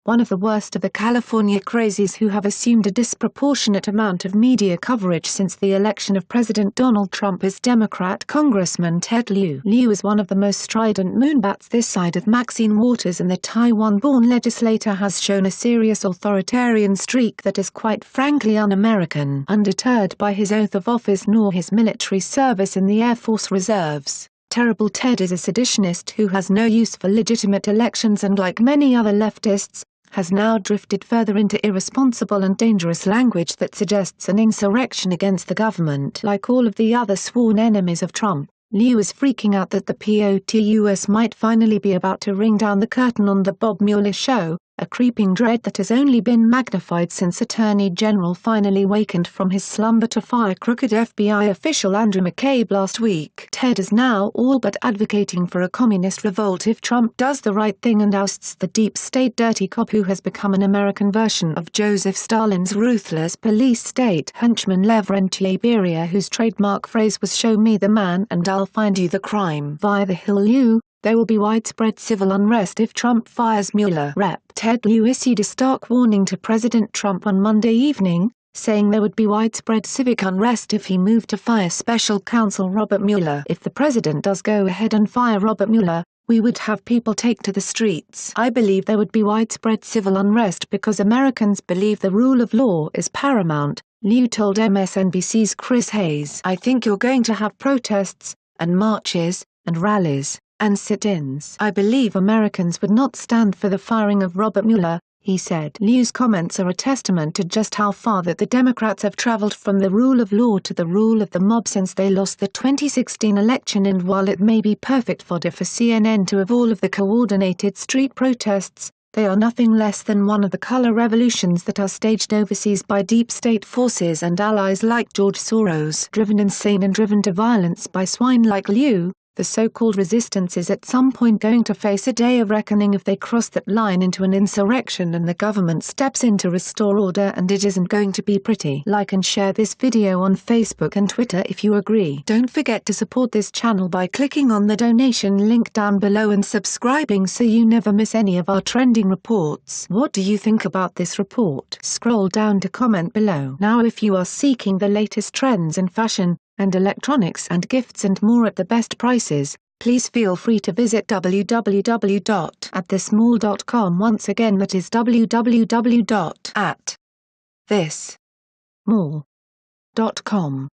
one of the worst of the California crazies who have assumed a disproportionate amount of media coverage since the election of President Donald Trump is Democrat Congressman Ted Lieu. Lieu is one of the most strident moonbats this side of Maxine Waters, and the Taiwan-born legislator has shown a serious authoritarian streak that is quite frankly un-American. Undeterred by his oath of office nor his military service in the Air Force Reserves, Terrible Ted is a seditionist who has no use for legitimate elections and, like many other leftists, has now drifted further into irresponsible and dangerous language that suggests an insurrection against the government. Like all of the other sworn enemies of Trump, Lieu is freaking out that the POTUS might finally be about to ring down the curtain on the Bob Mueller show, a creeping dread that has only been magnified since Attorney General finally wakened from his slumber to fire crooked FBI official Andrew McCabe last week. Ted is now all but advocating for a communist revolt if Trump does the right thing and ousts the deep state dirty cop who has become an American version of Joseph Stalin's ruthless police state henchman Lavrentiy Beria, whose trademark phrase was "show me the man and I'll find you the crime." Via the Hill Lieu, there will be widespread civil unrest if Trump fires Mueller. Rep. Ted Lieu issued a stark warning to President Trump on Monday evening, saying there would be widespread civic unrest if he moved to fire special counsel Robert Mueller. If the president does go ahead and fire Robert Mueller, we would have people take to the streets. I believe there would be widespread civil unrest because Americans believe the rule of law is paramount, Lieu told MSNBC's Chris Hayes. I think you're going to have protests, and marches, and rallies, and sit-ins. I believe Americans would not stand for the firing of Robert Mueller, he said. Lieu's comments are a testament to just how far that the Democrats have traveled from the rule of law to the rule of the mob since they lost the 2016 election, and while it may be perfect fodder for CNN to have all of the coordinated street protests, they are nothing less than one of the color revolutions that are staged overseas by deep state forces and allies like George Soros. Driven insane and driven to violence by swine like Lieu, the so-called resistance is at some point going to face a day of reckoning if they cross that line into an insurrection and the government steps in to restore order, and it isn't going to be pretty. Like and share this video on Facebook and Twitter if you agree. Don't forget to support this channel by clicking on the donation link down below and subscribing so you never miss any of our trending reports. What do you think about this report? Scroll down to comment below. Now, if you are seeking the latest trends in fashion, and electronics and gifts and more at the best prices, please feel free to visit www.atthismall.com. Once again, that is www.atthismall.com.